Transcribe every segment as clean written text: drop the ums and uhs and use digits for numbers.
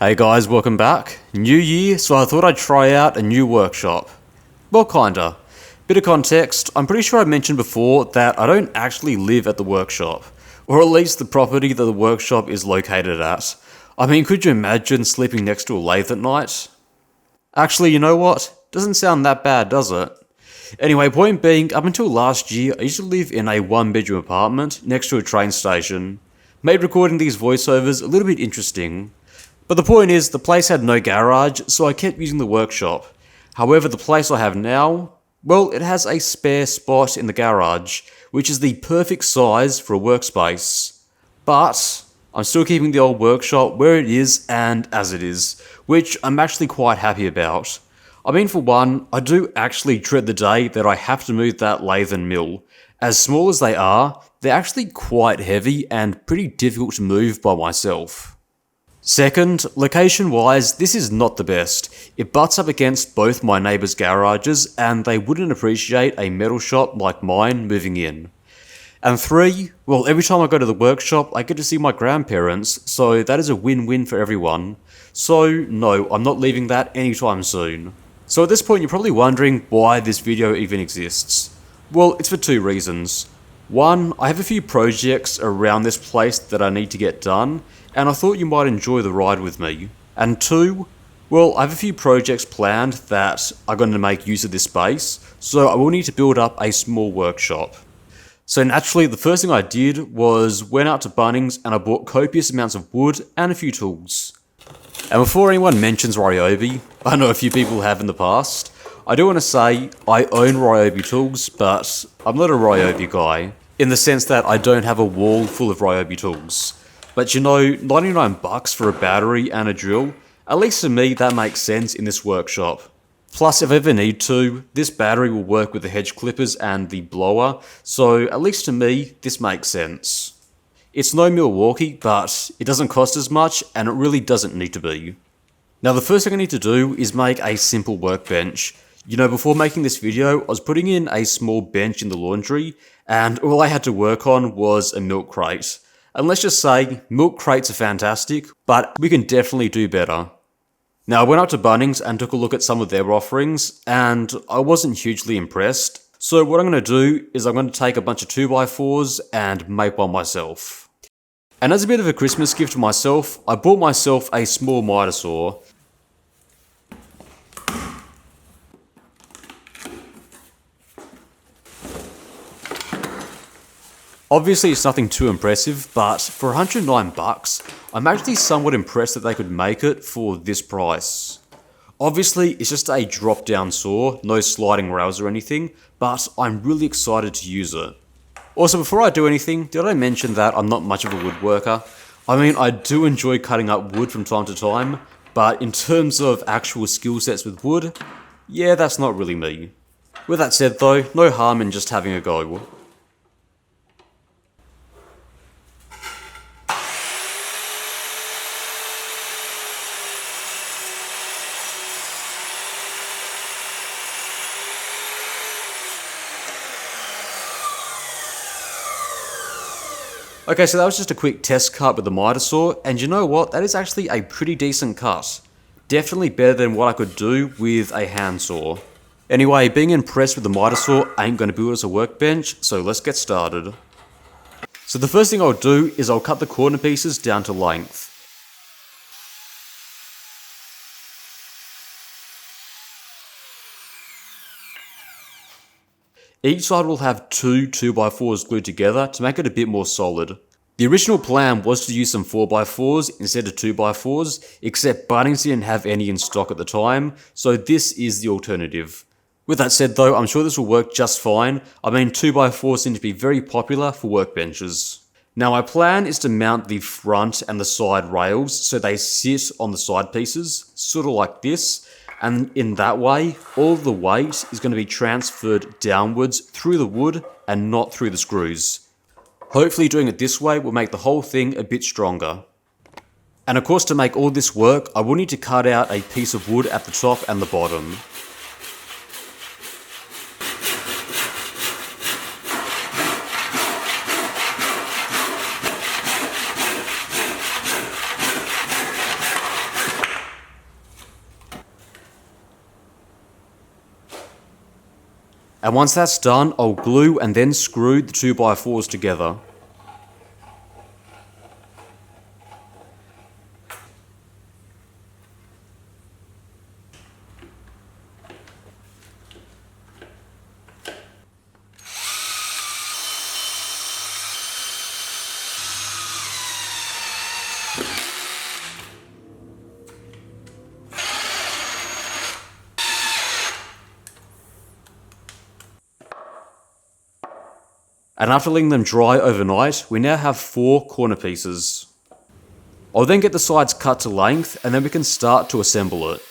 Hey guys, welcome back. New year, so I thought I'd try out a new workshop. Well, kinda. Bit of context, I'm pretty sure I mentioned before that I don't actually live at the workshop, or at least the property that the workshop is located at. I mean, could you imagine sleeping next to a lathe at night? Actually, you know what? Doesn't sound that bad, does it? Anyway, point being, up until last year, I used to live in a one-bedroom apartment next to a train station. Made recording these voiceovers a little bit interesting. But the point is, the place had no garage, so I kept using the workshop. However, the place I have now, well, it has a spare spot in the garage, which is the perfect size for a workspace. But I'm still keeping the old workshop where it is and as it is, which I'm actually quite happy about. I mean, for one, I do actually dread the day that I have to move that lathe and mill. As small as they are, they're actually quite heavy and pretty difficult to move by myself. Second, location-wise, this is not the best. It butts up against both my neighbours' garages, and they wouldn't appreciate a metal shop like mine moving in. And three, well, every time I go to the workshop, I get to see my grandparents, so that is a win-win for everyone. So, no, I'm not leaving that anytime soon. So at this point, you're probably wondering why this video even exists. Well, it's for two reasons. One, I have a few projects around this place that I need to get done, and I thought you might enjoy the ride with me. And two, well, I have a few projects planned that are going to make use of this space, so I will need to build up a small workshop. So naturally, the first thing I did was went out to Bunnings and I bought copious amounts of wood and a few tools. And before anyone mentions Ryobi, I know a few people have in the past, I do want to say I own Ryobi tools, but I'm not a Ryobi guy, in the sense that I don't have a wall full of Ryobi tools. But you know, 99 bucks for a battery and a drill, at least to me that makes sense in this workshop. Plus, if I ever need to, this battery will work with the hedge clippers and the blower, so at least to me, this makes sense. It's no Milwaukee, but it doesn't cost as much, and it really doesn't need to be. Now the first thing I need to do is make a simple workbench. You know, before making this video, I was putting in a small bench in the laundry, and all I had to work on was a milk crate. And let's just say, milk crates are fantastic, but we can definitely do better. Now I went up to Bunnings and took a look at some of their offerings, and I wasn't hugely impressed. So what I'm going to do is I'm going to take a bunch of 2x4s and make one myself. And as a bit of a Christmas gift to myself, I bought myself a small miter saw. Obviously it's nothing too impressive, but for 109 bucks, I'm actually somewhat impressed that they could make it for this price. Obviously it's just a drop down saw, no sliding rails or anything, but I'm really excited to use it. Also, before I do anything, did I mention that I'm not much of a woodworker? I mean, I do enjoy cutting up wood from time to time, but in terms of actual skill sets with wood, yeah, that's not really me. With that said though, no harm in just having a go. Okay, so that was just a quick test cut with the miter saw, and you know what, that is actually a pretty decent cut. Definitely better than what I could do with a handsaw. Anyway, being impressed with the miter saw ain't going to build us a workbench, so let's get started. So the first thing I'll do is I'll cut the corner pieces down to length. Each side will have two 2x4s glued together to make it a bit more solid. The original plan was to use some 4x4s instead of 2x4s, except Bunnings didn't have any in stock at the time, so this is the alternative. With that said though, I'm sure this will work just fine. I mean, 2x4s seem to be very popular for workbenches. Now my plan is to mount the front and the side rails so they sit on the side pieces, sort of like this. And in that way, all of the weight is going to be transferred downwards through the wood and not through the screws. Hopefully doing it this way will make the whole thing a bit stronger. And of course, to make all this work, I will need to cut out a piece of wood at the top and the bottom. And once that's done, I'll glue and then screw the 2x4s together. And after letting them dry overnight, we now have 4 corner pieces. I'll then get the sides cut to length and then we can start to assemble it.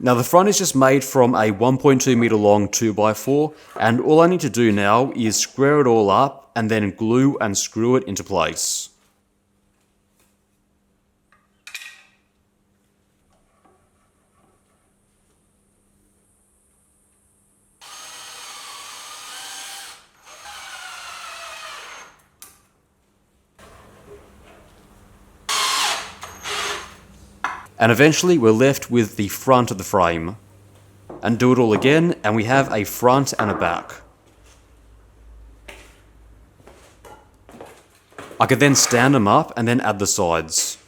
Now the front is just made from a 1.2 meter long 2x4 and all I need to do now is square it all up and then glue and screw it into place. And eventually we're left with the front of the frame. And do it all again, and we have a front and a back. I could then stand them up and then add the sides.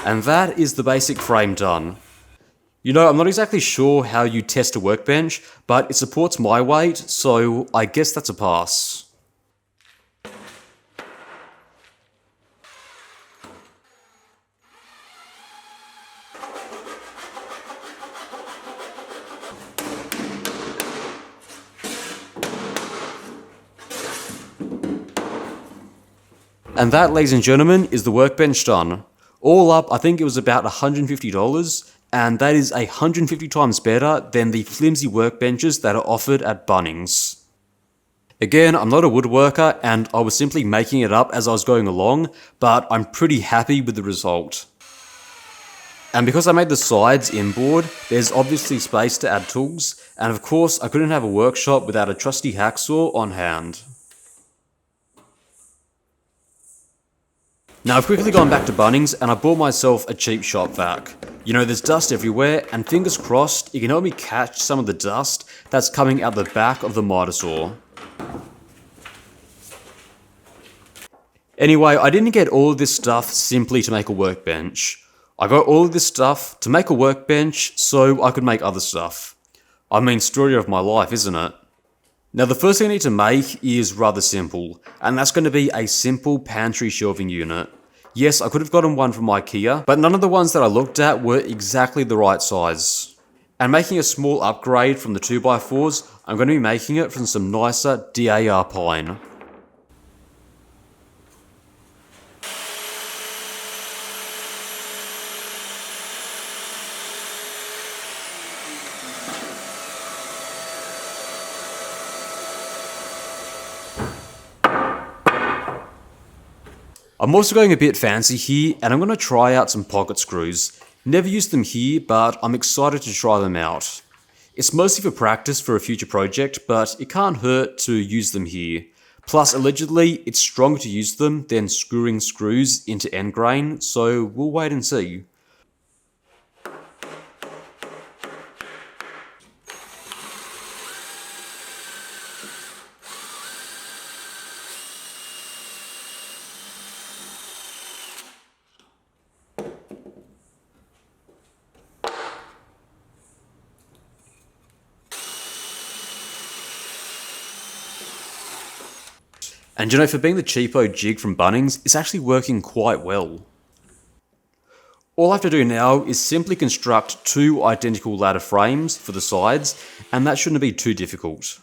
And that is the basic frame done. You know, I'm not exactly sure how you test a workbench, but it supports my weight, so I guess that's a pass. And that, ladies and gentlemen, is the workbench done. All up, I think it was about $150, and that is 150 times better than the flimsy workbenches that are offered at Bunnings. Again, I'm not a woodworker, and I was simply making it up as I was going along, but I'm pretty happy with the result. And because I made the sides inboard, there's obviously space to add tools, and of course I couldn't have a workshop without a trusty hacksaw on hand. Now I've quickly gone back to Bunnings and I bought myself a cheap shop vac. You know, there's dust everywhere and fingers crossed it can help me catch some of the dust that's coming out the back of the miter saw. Anyway, I didn't get all of this stuff simply to make a workbench. I got all of this stuff to make a workbench so I could make other stuff. I mean, story of my life, isn't it? Now the first thing I need to make is rather simple, and that's going to be a simple pantry shelving unit. Yes, I could have gotten one from IKEA, but none of the ones that I looked at were exactly the right size. And making a small upgrade from the 2x4s, I'm going to be making it from some nicer DAR pine. I'm also going a bit fancy here, and I'm going to try out some pocket screws. Never used them here, but I'm excited to try them out. It's mostly for practice for a future project, but it can't hurt to use them here. Plus, allegedly, it's stronger to use them than screwing screws into end grain, so we'll wait and see. And you know, for being the cheapo jig from Bunnings, it's actually working quite well. All I have to do now is simply construct 2 identical ladder frames for the sides, and that shouldn't be too difficult.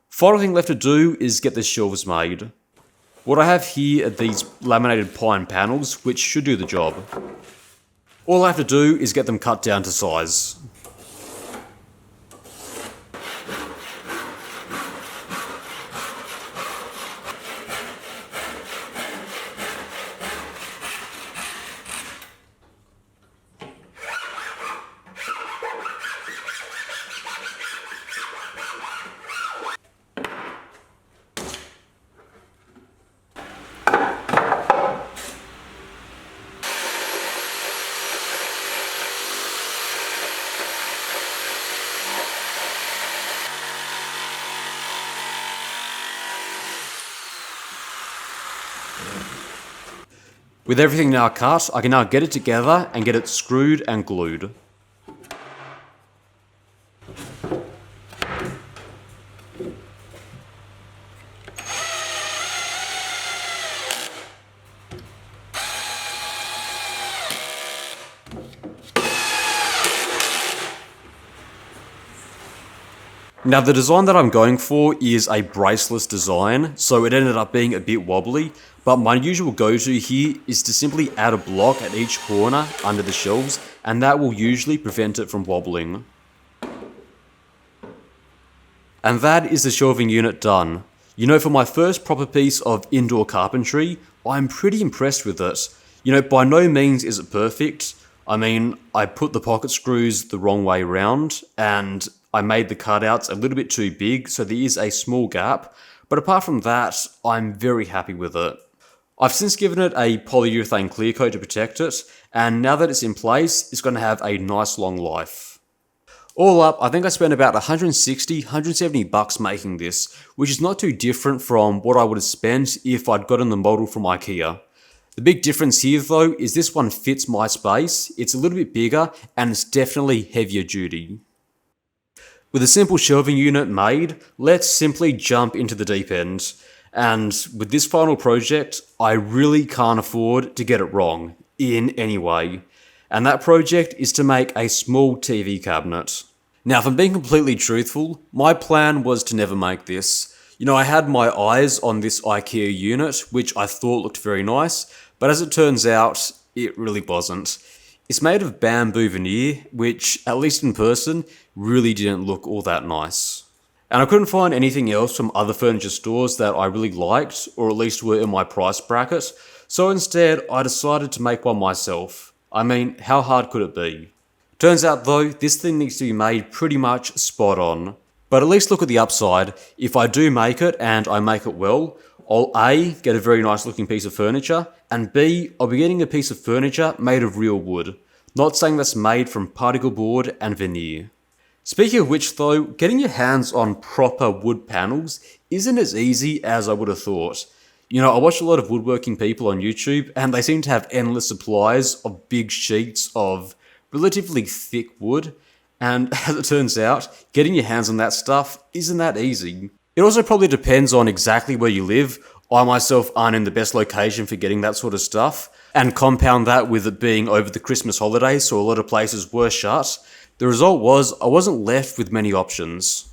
Final thing left to do is get the shelves made. What I have here are these laminated pine panels, which should do the job. All I have to do is get them cut down to size. With everything now cut, I can now get it together and get it screwed and glued. Now the design that I'm going for is a braceless design, so it ended up being a bit wobbly, but my usual go-to here is to simply add a block at each corner under the shelves, and that will usually prevent it from wobbling. And that is the shelving unit done. You know, for my first proper piece of indoor carpentry, I'm pretty impressed with it. You know, by no means is it perfect. I mean, I put the pocket screws the wrong way round, and I made the cutouts a little bit too big, so there is a small gap. But apart from that, I'm very happy with it. I've since given it a polyurethane clear coat to protect it, and now that it's in place, it's going to have a nice long life. All up, I think I spent about 160, 170 bucks making this, which is not too different from what I would have spent if I'd gotten the model from IKEA. The big difference here though is this one fits my space, it's a little bit bigger, and it's definitely heavier duty. With a simple shelving unit made, let's simply jump into the deep end. And with this final project, I really can't afford to get it wrong, in any way. And that project is to make a small TV cabinet. Now, if I'm being completely truthful, my plan was to never make this. You know, I had my eyes on this IKEA unit, which I thought looked very nice, but as it turns out, it really wasn't. It's made of bamboo veneer, which, at least in person, really didn't look all that nice. And I couldn't find anything else from other furniture stores that I really liked, or at least were in my price bracket, so instead I decided to make one myself. I mean, how hard could it be? Turns out though, this thing needs to be made pretty much spot on. But at least look at the upside. If I do make it, and I make it well, I'll A, get a very nice looking piece of furniture, and B, I'll be getting a piece of furniture made of real wood. Not saying that's made from particle board and veneer. Speaking of which though, getting your hands on proper wood panels isn't as easy as I would have thought. You know, I watch a lot of woodworking people on YouTube, and they seem to have endless supplies of big sheets of relatively thick wood, and as it turns out, getting your hands on that stuff isn't that easy. It also probably depends on exactly where you live. I myself aren't in the best location for getting that sort of stuff, and compound that with it being over the Christmas holidays, so a lot of places were shut. The result was I wasn't left with many options.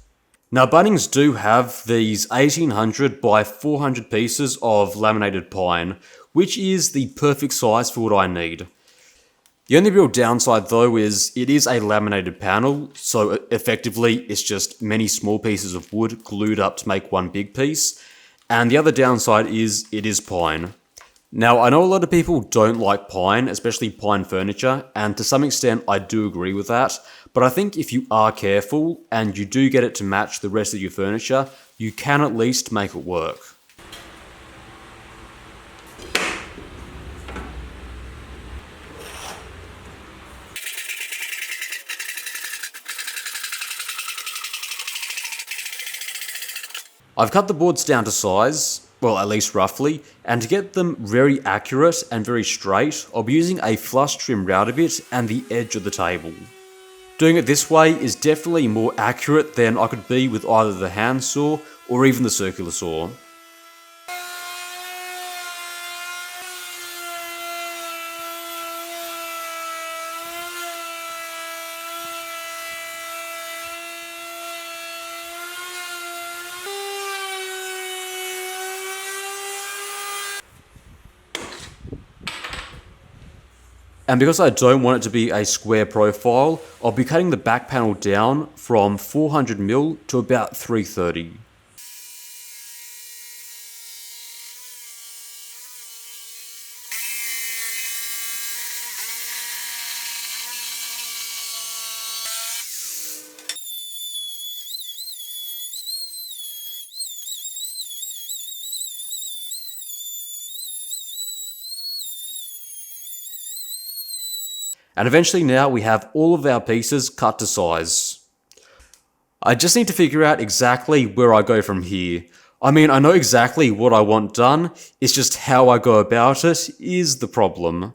Now Bunnings do have these 1800 by 400 pieces of laminated pine, which is the perfect size for what I need. The only real downside though is it is a laminated panel, so effectively it's just many small pieces of wood glued up to make one big piece, and the other downside is it is pine. Now I know a lot of people don't like pine, especially pine furniture, and to some extent I do agree with that, but I think if you are careful and you do get it to match the rest of your furniture, you can at least make it work. I've cut the boards down to size, well at least roughly, and to get them very accurate and very straight, I'll be using a flush trim router bit and the edge of the table. Doing it this way is definitely more accurate than I could be with either the hand saw or even the circular saw. And because I don't want it to be a square profile, I'll be cutting the back panel down from 400mm to about 330. And eventually now we have all of our pieces cut to size. I just need to figure out exactly where I go from here. I mean, I know exactly what I want done, it's just how I go about it is the problem.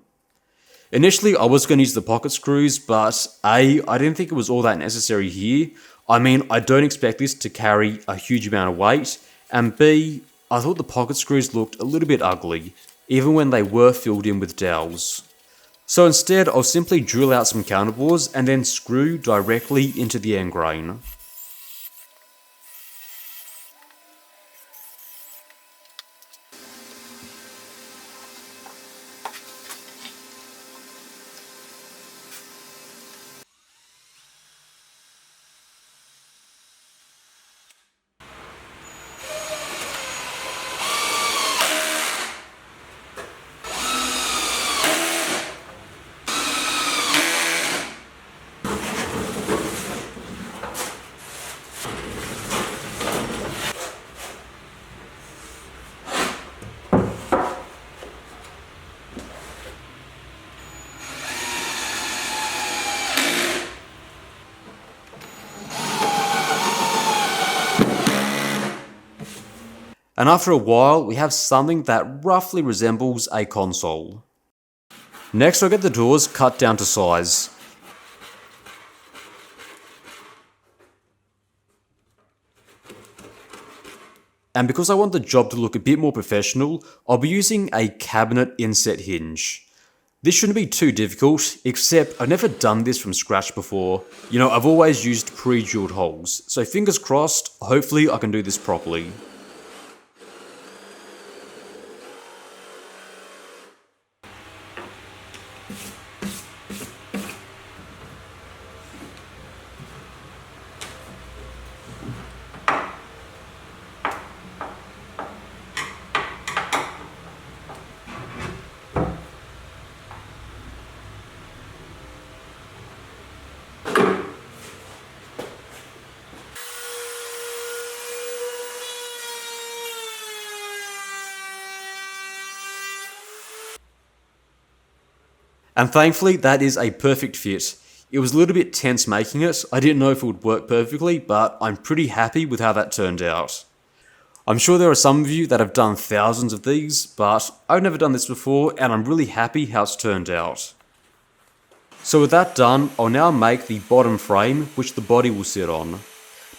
Initially, I was going to use the pocket screws, but A, I didn't think it was all that necessary here. I mean, I don't expect this to carry a huge amount of weight, and B, I thought the pocket screws looked a little bit ugly, even when they were filled in with dowels. So instead, I'll simply drill out some counterbores and then screw directly into the end grain. And after a while, we have something that roughly resembles a console. Next, I'll get the doors cut down to size. And because I want the job to look a bit more professional, I'll be using a cabinet inset hinge. This shouldn't be too difficult, except I've never done this from scratch before. You know, I've always used pre-drilled holes, so fingers crossed, hopefully I can do this properly. And thankfully, that is a perfect fit. It was a little bit tense making it, I didn't know if it would work perfectly, but I'm pretty happy with how that turned out. I'm sure there are some of you that have done thousands of these, but I've never done this before and I'm really happy how it's turned out. So with that done, I'll now make the bottom frame which the body will sit on.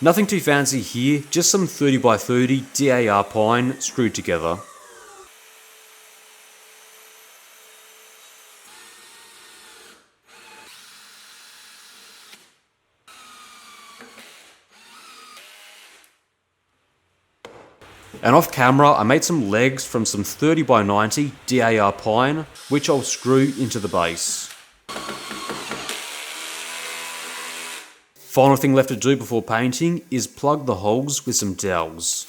Nothing too fancy here, just some 30x30 DAR pine screwed together. And off camera, I made some legs from some 30x90 DAR pine, which I'll screw into the base. Final thing left to do before painting is plug the holes with some dowels.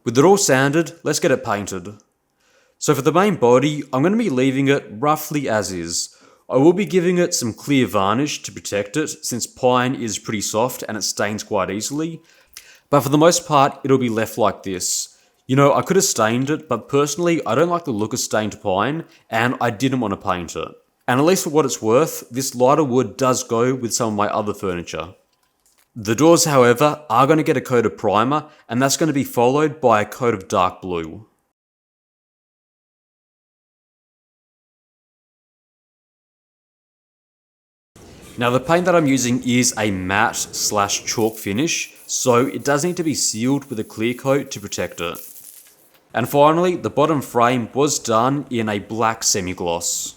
With it all sanded, let's get it painted. So for the main body, I'm going to be leaving it roughly as is. I will be giving it some clear varnish to protect it, since pine is pretty soft and it stains quite easily. But for the most part, it'll be left like this. You know, I could have stained it, but personally, I don't like the look of stained pine, and I didn't want to paint it. And at least for what it's worth, this lighter wood does go with some of my other furniture. The doors, however, are going to get a coat of primer, and that's going to be followed by a coat of dark blue. Now the paint that I'm using is a matte / chalk finish, so it does need to be sealed with a clear coat to protect it. And finally, the bottom frame was done in a black semi-gloss.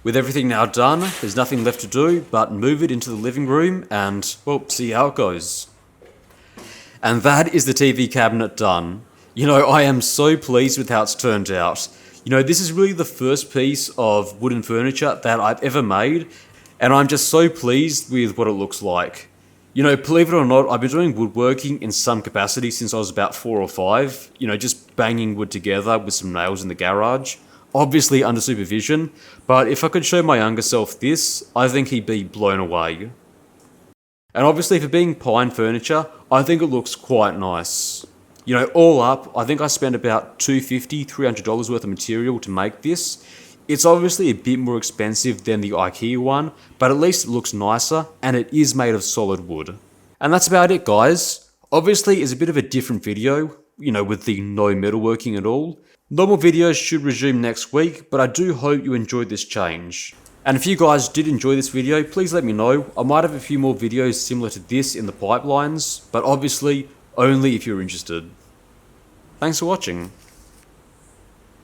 With everything now done, there's nothing left to do but move it into the living room and, well, see how it goes. And that is the TV cabinet done. You know, I am so pleased with how it's turned out. You know, this is really the first piece of wooden furniture that I've ever made, and I'm just so pleased with what it looks like. You know, believe it or not, I've been doing woodworking in some capacity since I was about 4 or 5, you know, just banging wood together with some nails in the garage. Obviously under supervision, but if I could show my younger self this, I think he'd be blown away. And obviously for being pine furniture, I think it looks quite nice. You know, all up, I think I spent about $250, $300 worth of material to make this. It's obviously a bit more expensive than the IKEA one, but at least it looks nicer, and it is made of solid wood. And that's about it, guys. Obviously, it's a bit of a different video, you know, with the no metalworking at all. Normal videos should resume next week, but I do hope you enjoyed this change. And if you guys did enjoy this video, please let me know. I might have a few more videos similar to this in the pipelines, but obviously, only if you're interested. Thanks for watching.